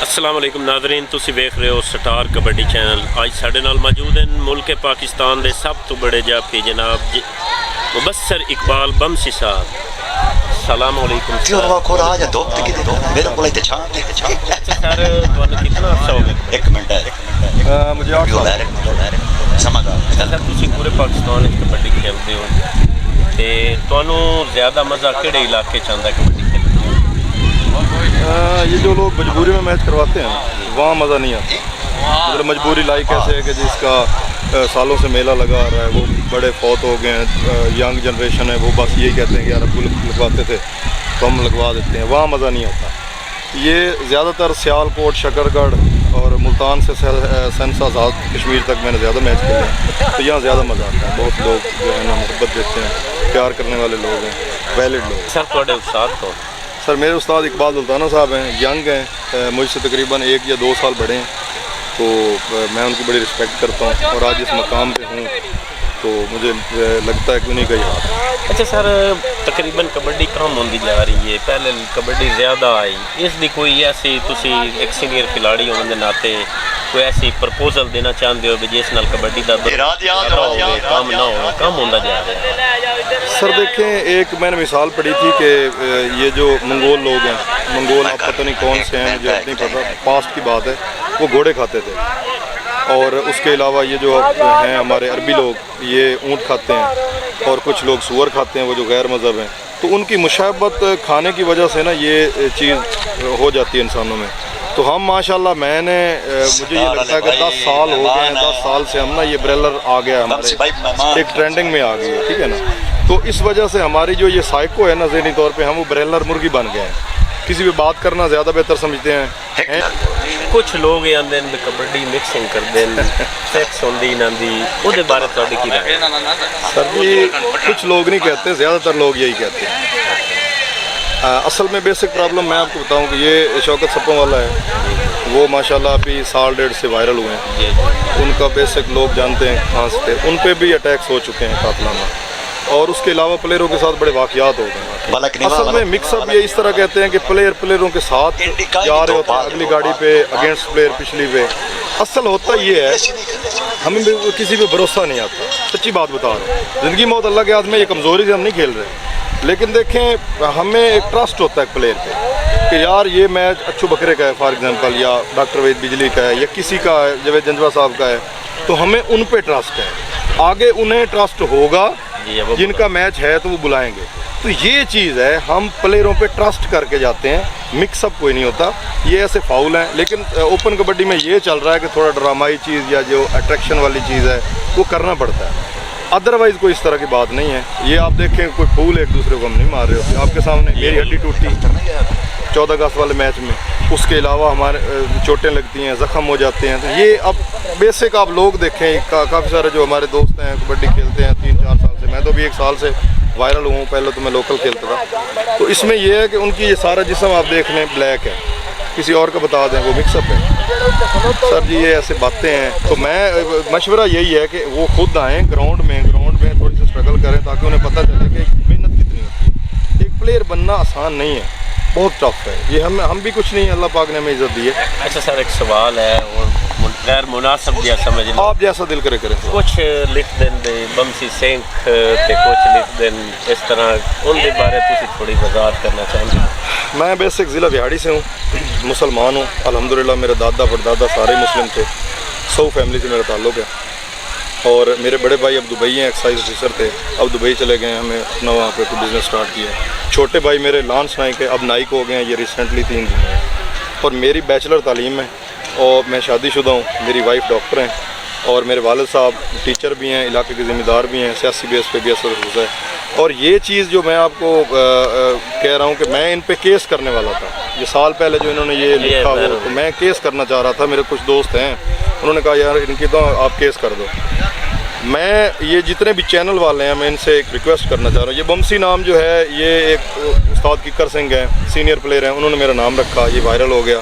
अस्सलाम वालेकुम नाज़रीन, तुसी वेख रहे हो स्टार कबड्डी चैनल। आज साढ़े नाल मौजूद हैं मुल्क पाकिस्तान के सब तो बड़े जाफी जनाब मुबस्सर इकबाल बमसी साहब। सलाम अलैकुम सर। सर कितना अर्सा हो गया? एक मिनट मुझे 8 साल सर तुसी पूरे पाकिस्तान में कबड्डी खेलते हो ते तुहानू ज़्यादा मज़ा किहड़े इलाके च आंदा कबड्डी खेलने? ये जो लोग मजबूरी में मैच करवाते हैं वहाँ मज़ा नहीं आता। मतलब मजबूरी लाइक ऐसे है कि जिसका सालों से मेला लगा रहा है, वो बड़े फौत हो गए हैं, यंग जनरेशन है, वो बस यही कहते हैं कि यार अब लगवाते थे तो हम लगवा देते हैं, वहाँ मज़ा नहीं आता। ये ज़्यादातर सियालकोट, शकरगढ़ और मुल्तान से सेंस आज़ाद कश्मीर तक मैंने ज़्यादा मैच खेले हैं, तो यहाँ ज़्यादा मज़ा आता है। बहुत लोग जो है ना मोहब्बत देते हैं, प्यार करने वाले लोग हैं, वैलिड लोग। सर थोड़े उस्ताद तो सर मेरे उस्ताद इकबाल सुल्ताना साहब हैं, यंग हैं, मुझसे तकरीबन 1 या 2 साल बड़े हैं, तो मैं उनकी बड़ी रिस्पेक्ट करता हूँ और आज इस मकाम पे हूँ तो मुझे लगता है कि उन्हीं का ही हाथ। अच्छा सर, तकरीबन कबड्डी कम होती जा रही है, पहले कबड्डी ज़्यादा आई, इसकी कोई ऐसी तुसी एक सीनियर खिलाड़ी होने के नाते कोई ऐसी प्रपोजल देना चाहते हो भी जिस नाल कबड्डी का कम ना हो, कम होता जा रहा है? सर देखें, एक मैंने मिसाल पढ़ी थी कि ये जो मंगोल लोग हैं, मंगोल आप पता नहीं कौन से हैं, मुझे नहीं पता, पास्ट की बात है, वो घोड़े खाते थे। और उसके अलावा ये जो हैं हमारे अरबी लोग, ये ऊँट खाते हैं और कुछ लोग सूअर खाते हैं, वो जो गैर मज़हब हैं, तो उनकी मुशाबत खाने की वजह से ना ये चीज़ हो जाती है इंसानों में। तो हम माशाल्लाह मुझे ये लगता है कि 10 साल हो गए हैं, 10 साल से हम ना ये ब्रेलर आ गया हमारे एक ट्रेंडिंग में आ गई है, ठीक है ना। तो इस वजह से हमारी जो ये साइको है ना, ज़हनी तौर पे हम वो ब्रेलर मुर्गी बन गए हैं, किसी भी बात करना ज़्यादा बेहतर समझते हैं। कुछ लोग आंदे कबड्डी मिक्सिंग करते हैं, सेक्स होंदी ना दी, उसके बारे थोड़ी की राय? सर जी कुछ लोग नहीं कहते, ज़्यादातर लोग यही कहते हैं। असल में बेसिक प्रॉब्लम मैं आपको बताऊं कि ये शौकत सप्पों वाला है, वो माशाल्लाह अभी 1.5 साल से वायरल हुए हैं। उनका बेसिक लोग जानते हैं कहाँ से थे, उन पर भी अटैक्स हो चुके हैं कातलाना, और उसके अलावा प्लेयरों के साथ बड़े वाक़यात हो गए हैं। असल में मिक्सअप ये इस तरह कहते हैं कि प्लेयरों के साथ जा रहे होते हैं, अगली गाड़ी पे अगेंस्ट प्लेयर पिछली पे। असल होता ये है, हमें भी किसी पे भरोसा नहीं आता, सच्ची बात बता रहा हूँ। ज़िंदगी मौत अल्लाह के हाथ में, ये कमज़ोरी से हम नहीं खेल रहे, लेकिन देखें हमें एक ट्रस्ट होता है प्लेयर पे कि यार ये मैच अच्छू बकरे का है फॉर एग्जांपल, या डॉक्टर वहीद बिजली का है, या किसी का है, जावेद जंजवा साहब का है, तो हमें उन पे ट्रस्ट है। आगे उन्हें ट्रस्ट होगा, जिनका मैच है तो वो बुलाएंगे। तो ये चीज़ है, हम प्लेयरों पे ट्रस्ट करके जाते हैं, मिक्सअप कोई नहीं होता, ये ऐसे फाउल हैं। लेकिन ओपन कबड्डी में ये चल रहा है कि थोड़ा ड्रामाई चीज़ या जो अट्रैक्शन वाली चीज़ है वो करना पड़ता है, अदरवाइज़ कोई इस तरह की बात नहीं है। ये आप देखें, कोई फूल एक दूसरे को हम नहीं मार रहे होते। आपके सामने मेरी हड्डी टूटी 14 अगस्त वाले मैच में, उसके अलावा हमारे चोटें लगती हैं, ज़ख़म हो जाते हैं। तो ये अब बेसिक आप लोग देखें, काफ़ी सारे जो हमारे दोस्त हैं कबड्डी खेलते हैं 3-4 साल से, मैं तो अभी 1 साल से वायरल हुआ हूँ, पहले तो मैं लोकल खेलता था। तो इसमें यह है कि उनकी ये सारा जिस्म आप देख लें ब्लैक है, किसी और का बता दें वो मिक्सअप है। सर जी ये ऐसे बातें हैं, तो मैं मशवरा यही है कि वो खुद आएँ ग्राउंड में थोड़ी सी स्ट्रगल करें, ताकि उन्हें पता चले कि मेहनत कितनी होती है। एक प्लेयर बनना आसान नहीं है, बहुत टफ है ये। हम भी कुछ नहीं, अल्लाह पाक ने हमें इज्जत दी है। अच्छा सर, एक सवाल है और गैर मुनासिब जैसा समझ लो, आप जैसा दिल करे करें। कुछ लिख दें बमसी सिंह ते कुछ लिख दें इस तरह, उनके बारे तुसी थोड़ी वजाहत करना चाहते? मैं बेसिक ज़िला बिहाड़ी से हूँ, मुसलमान हूँ अल्हम्दुलिल्लाह। मेरे दादा परदादा सारे मुस्लिम थे, 100 फैमिली से मेरा ताल्लुक़ है। और मेरे बड़े भाई अब दुबई हैं, एक्साइज ऑफिसर थे, अब दुबई चले गए, हमें अपना वहाँ पे कोई बिज़नेस स्टार्ट किया। छोटे भाई मेरे लांस नाइक है, अब नाइक हो गए हैं, ये रिसेंटली 3 दिन में। और मेरी बैचलर तालीम है और मैं शादीशुदा हूँ, मेरी वाइफ डॉक्टर हैं, और मेरे वालिद साहब टीचर भी हैं, इलाके के ज़िम्मेदार भी हैं, सियासी बेस पे भी असर हुआ है। और ये चीज़ जो मैं आपको कह रहा हूँ कि मैं इन पे केस करने वाला था, ये साल पहले जो इन्होंने ये लिखा वो, तो मैं केस करना चाह रहा था। मेरे कुछ दोस्त हैं, उन्होंने कहा यार इनकी तो आप केस कर दो। मैं ये जितने भी चैनल वाले हैं, मैं इनसे एक रिक्वेस्ट करना चाह रहा हूँ। ये बमसी नाम जो है, ये एक उस्ताद किकर सिंह हैं, सीनियर प्लेयर हैं, उन्होंने मेरा नाम रखा, ये वायरल हो गया।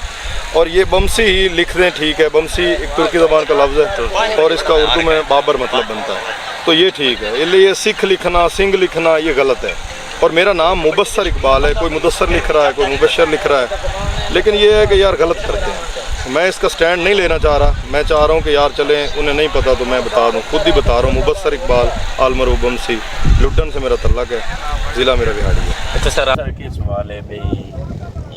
और ये बमसी ही लिख दें, ठीक है, बमसी एक तुर्की ज़बान का लफ्ज़ है और इसका उर्दू में बाबर मतलब बनता है, तो ये ठीक है। इसलिए ये सिख लिखना, सिंह लिखना ये गलत है। اور میرا نام مبصر اقبال ہے، کوئی مدثر لکھ رہا ہے، کوئی مبشر لکھ رہا ہے، لیکن یہ ہے کہ یار غلط کرتے ہیں۔ میں اس کا سٹینڈ نہیں لینا چاہ رہا، میں چاہ رہا ہوں کہ یار چلیں، انہیں نہیں پتہ تو میں بتا دوں، خود ہی بتا رہا ہوں، مبصر اقبال عالمروب بمسی، لٹن سے میرا تعلق ہے، ضلع میرا بہاڑی ہے۔ اچھا سر کے سوال ہے بھئی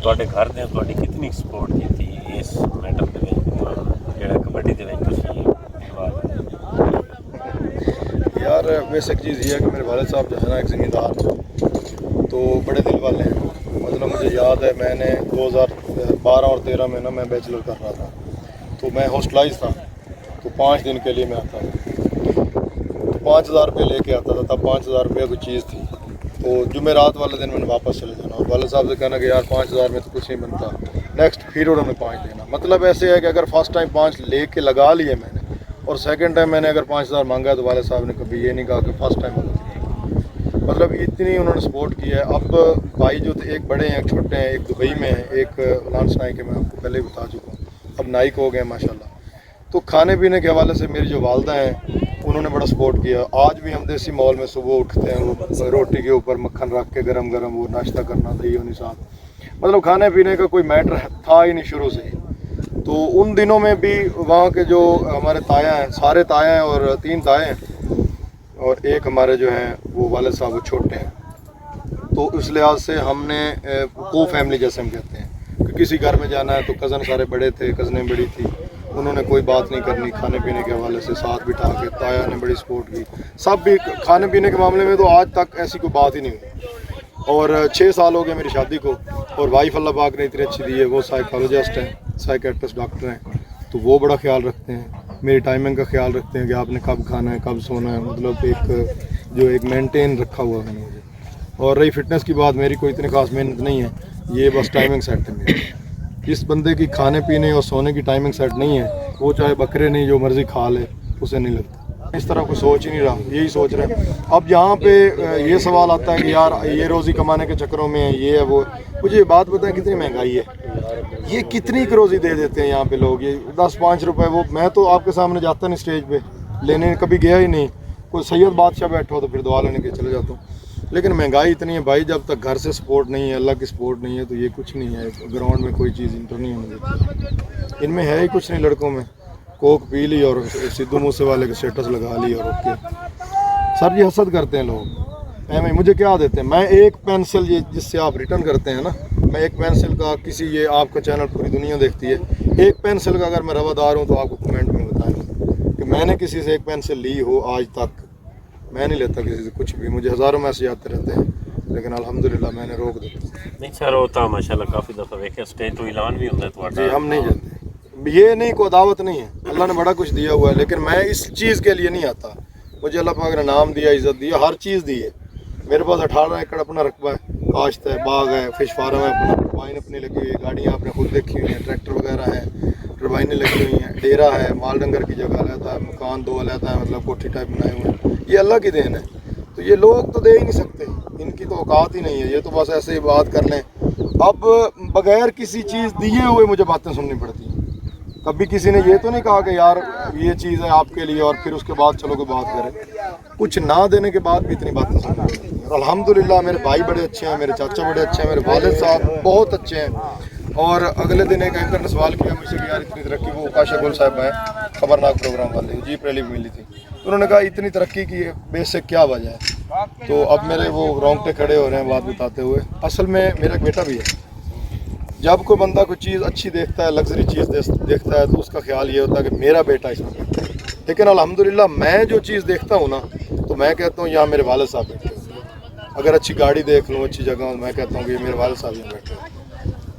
ਤੁਹਾਡੇ ਘਰ ਦੇ ਤੁਹਾਡੀ ਕਿੰਨੀ ਸਪੋਰਟ ਕੀਤੀ ਇਸ ਮੈਟਰ ਦੇ ਵਿੱਚ ਜਿਹੜਾ ਕਬੱਡੀ ਦੇ ਵਿੱਚ ਤੁਸੀਂ یار بیسک چیز یہ ہے کہ میرے والد صاحب جو ہے نا ایک زمیندار تو بڑے دل والے ہیں، مطلب مجھے یاد ہے میں نے 2012 اور 13 میں نا میں بیچلر کر رہا تھا، تو میں ہاسٹلائز تھا، تو 5 دن کے لیے میں آتا تھا، تو 5000 روپये لے کے آتا تھا، تب 5000 روپये کوئی چیز تھی، تو جمعرات والے دن میں نے واپس چلے جانا، اور والد صاحب سے کہنا کہ یار 5000 میں تو کچھ نہیں بنتا، نیکسٹ پھر انہوں نے 5 دینا۔ مطلب ایسے ہے کہ اگر فرسٹ ٹائم 5 لے کے لگا لیے میں نے، اور سیکنڈ ٹائم میں نے اگر 5000 مانگا ہے تو والد صاحب نے کبھی یہ نہیں کہا کہ فرسٹ ٹائم مطلب اتنی انہوں نے سپورٹ کی ہے۔ اب بھائی جو تھے، ایک بڑے ہیں، ایک چھوٹے ہیں، ایک دبئی میں ہے، ایک لانس نائی کے، میں آپ کو پہلے بتا چکا ہوں، اب نائک ہو گئے ماشاءاللہ۔ تو کھانے پینے کے حوالے سے میری جو والدہ ہیں انہوں نے بڑا سپورٹ کیا۔ آج بھی ہم دیسی مال میں صبح اٹھتے ہیں، وہ روٹی کے اوپر مکھن رکھ کے گرم گرم وہ ناشتہ کرنا، دہی ہونی ساتھ، مطلب کھانے پینے کا کوئی میٹر تھا ہی نہیں شروع سے ہی۔ تو ان دنوں میں بھی وہاں کے جو ہمارے تایا ہیں، سارے تایا ہیں اور 3 تایا ہیں، اور ایک ہمارے جو ہیں وہ والد صاحب وہ چھوٹے ہیں، تو اس لحاظ سے ہم نے کو فیملی جیسے ہم کہتے ہیں کہ کسی گھر میں جانا ہے تو کزن سارے بڑے تھے، کزنیں بڑی تھی، انہوں نے کوئی بات نہیں کرنی، کھانے پینے کے حوالے سے ساتھ بٹھا کے تایا نے بڑی سپورٹ کی، سب بھی کھانے پینے کے معاملے میں تو آج تک ایسی کوئی بات ہی نہیں ہوئی۔ اور 6 سال ہو گئے میری شادی کو، اور وائف اللہ پاک نے اتنی اچھی دی ہے، وہ سائیکالوجسٹ ہیں، سائیکیٹرسٹ ڈاکٹر ہیں، تو وہ بڑا خیال رکھتے ہیں، میری ٹائمنگ کا خیال رکھتے ہیں کہ آپ نے کب کھانا ہے، کب سونا ہے، مطلب ایک مینٹین رکھا ہوا ہے مجھے۔ اور رہی فٹنس کی بات، میری کوئی اتنی خاص محنت نہیں ہے، یہ بس ٹائمنگ سیٹ ہے میری۔ جس بندے کی کھانے پینے اور سونے کی ٹائمنگ سیٹ نہیں ہے، وہ چاہے بکرے نہیں جو مرضی کھا لے، اسے نہیں لگتا۔ اس طرح کوئی سوچ ہی نہیں رہا، یہی سوچ رہے ہیں۔ اب یہاں پہ یہ سوال آتا ہے کہ یار یہ روزی کمانے کے چکروں میں ہے، یہ ہے وہ، مجھے یہ بات بتائیں کتنی مہنگائی ہے، یہ کتنی روزی دے دیتے ہیں یہاں پہ لوگ، یہ 10-5 روپے، وہ میں تو آپ کے سامنے جاتا نہیں اسٹیج پہ لینے، کبھی گیا ہی نہیں، کوئی سید بادشاہ بیٹھا ہو تو پھر دعا لینے کے چلے جاتا ہوں، لیکن مہنگائی اتنی ہے بھائی، جب تک گھر سے سپورٹ نہیں ہے، اللہ کی سپورٹ نہیں ہے تو یہ کچھ نہیں ہے، گراؤنڈ میں کوئی چیز انٹر نہیں ہونے دیتی، ان میں ہے ہی کچھ نہیں، لڑکوں میں کوک پی لی اور سدھو موسے والے کے اسٹیٹس لگا لی اور اوکے۔ سر یہ حسد کرتے ہیں لوگ، مجھے کیا دیتے ہیں، میں ایک پینسل یہ جس سے آپ ریٹرن کرتے ہیں نا، میں ایک پینسل کا کسی، یہ آپ کا چینل پوری دنیا دیکھتی ہے، ایک پینسل کا اگر میں روادار ہوں تو آپ کو کمنٹ میں بتائیں کہ میں نے کسی سے ایک پینسل لی ہو آج تک، میں نہیں لیتا کسی سے کچھ بھی، مجھے ہزاروں میسج آتے رہتے ہیں، لیکن الحمدللہ میں نے روک دیتا۔ نہیں سر وہ تو ماشاءاللہ کافی دفعہ دیکھا اسٹیج تو اعلان بھی ہوتا ہے تو جی ہم نہیں جاتے، یہ نہیں کوئی دعوت نہیں ہے، اللہ نے بڑا کچھ دیا ہوا ہے، لیکن میں اس چیز کے لیے نہیں آتا، مجھے اللہ پاک نے نام دیا، عزت دیا، ہر چیز دی ہے، میرے پاس 18 ایکڑ اپنا رقبہ ہے، کاشت ہے، باغ ہے، فش فارم ہے، اپنا ٹربائن اپنی لگی ہوئی ہے، گاڑیاں آپ نے خود دیکھی ہوئی ہیں، ٹریکٹر وغیرہ ہیں، ٹربائنیں لگی ہوئی ہیں، ڈیرا ہے، مال ڈنگر کی جگہ لیتا ہے، مکان 2 لیتا ہے، مطلب کوٹھی ٹائپ بنائے ہوئے ہیں، یہ اللہ کی دین ہے، تو یہ لوگ تو دے ہی نہیں سکتے، ان کی تو اوقات ہی نہیں ہے، یہ تو بس ایسے ہی بات کر لیں۔ اب بغیر کسی چیز دیے ہوئے مجھے باتیں سننی پڑتی ہیں، کبھی کسی نے یہ تو نہیں کہا کہ یار یہ چیز ہے آپ کے لیے اور پھر اس کے بعد چلو کوئی بات کرے، کچھ نہ دینے کے بعد بھی اتنی باتیں سننی پڑتی ہیں، اور الحمدللہ میرے بھائی بڑے اچھے ہیں، میرے چاچا بڑے اچھے ہیں، میرے والد صاحب بہت اچھے ہیں۔ اور اگلے دن ایک اینکر نے سوال کیا مجھ سے کہ یار اتنی ترقی، وہ کاشا گل صاحب ہیں خبرناک پروگرام والے، جیپ ریلی بھی ملی تھی، تو انہوں نے کہا اتنی ترقی کی بیس سے کیا وجہ ہے، تو اب میرے وہ رونگٹے کھڑے ہو رہے ہیں بات بتاتے ہوئے۔ اصل میں میرا ایک بیٹا بھی ہے، جب کوئی بندہ کوئی چیز اچھی دیکھتا ہے، لگژری چیز دیکھتا ہے تو اس کا خیال یہ ہوتا ہے کہ میرا بیٹا اس میں بیٹھا ہے، لیکن الحمدللہ میں جو چیز دیکھتا ہوں نا تو میں کہتا ہوں یہاں میرے والد صاحب بیٹھے ہیں، اگر اچھی گاڑی دیکھ لوں، اچھی جگہ میں کہتا ہوں کہ یہ میرے والد صاحب یہاں بیٹھے ہیں،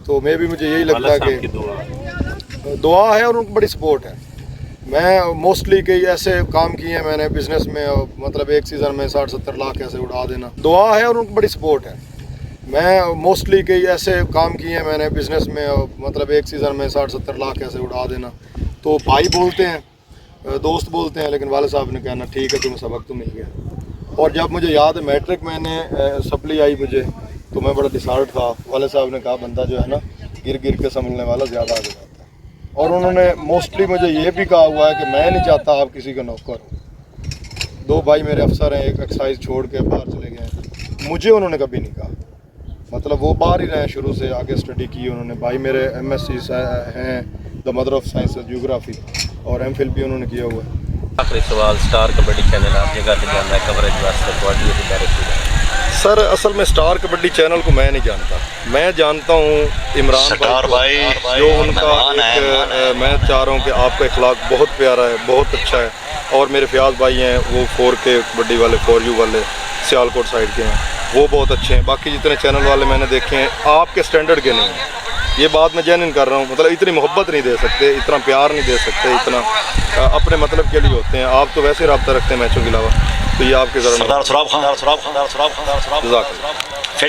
تو میں بھی مجھے یہی لگتا ہے کہ دعا ہے اور ان کو بڑی سپورٹ ہے۔ میں موسٹلی کئی ایسے کام کیے ہیں میں نے بزنس میں، مطلب ایک سیزن میں 60-70 لاکھ ایسے اڑا دینا، دعا ہے اور ان کو بڑی سپورٹ ہے۔ میں موسٹلی کئی ایسے کام کیے ہیں میں نے بزنس میں، مطلب ایک سیزن میں 60-70 لاکھ ایسے اڑا دینا، تو بھائی بولتے ہیں، دوست بولتے ہیں، لیکن والد صاحب نے کہنا ٹھیک ہے تمہیں سبق تو مل گیا۔ اور جب مجھے یاد ہے میٹرک میں نے سپلی آئی مجھے، تو میں بڑا ڈسہارٹ تھا، والد صاحب نے کہا بندہ جو ہے نا گر گر کے سنبھلنے والا زیادہ آگے جاتا ہے، اور انہوں نے موسٹلی مجھے یہ بھی کہا ہوا ہے کہ میں نہیں چاہتا آپ کسی کا نوکر ہو۔ 2 بھائی میرے افسر ہیں، ایک ایکسائز چھوڑ کے باہر چلے گئے ہیں، मुझे उन्होंने कभी नहीं कहा, मतलब वो बाहर ही रहे शुरू से, आगे स्टडी की उन्होंने। भाई मेरे MSc हैं the mother of science geography, और MPhil भी उन्होंने किया हुआ है। आखिरी सवाल, स्टार कबड्डी चैनल आप जगह पे जाना है कवरेज वास्ते, थोड़ी ये डायरेक्ट सर असल में स्टार कबड्डी चैनल को मैं नहीं जानता, मैं जानता हूँ इमरान भाई जो उनका एक, मैं चाह रहा हूँ कि आपका इखलाक बहुत प्यारा है, बहुत अच्छा है। और मेरे फयाज भाई हैं वो 4K कबड्डी वाले, 4U वाले सियालकोट साइड के हैं, वो बहुत अच्छे हैं। बाकी जितने चैनल वाले मैंने देखे हैं आपके स्टैंडर्ड के नहीं हैं, ये बात मैं जेन्युइन कर रहा हूँ। मतलब इतनी मोहब्बत नहीं दे सकते, इतना प्यार नहीं दे सकते, इतना अपने मतलब के लिए होते हैं। आप तो वैसे रब्ता रखते हैं मैचों के अलावा, तो ये आपके ज़रा सरदार सुराब खान, सरदार सुराब खान, सरदार सुराब खान, सरदार सुराब खान। जज़ाकल्लाह।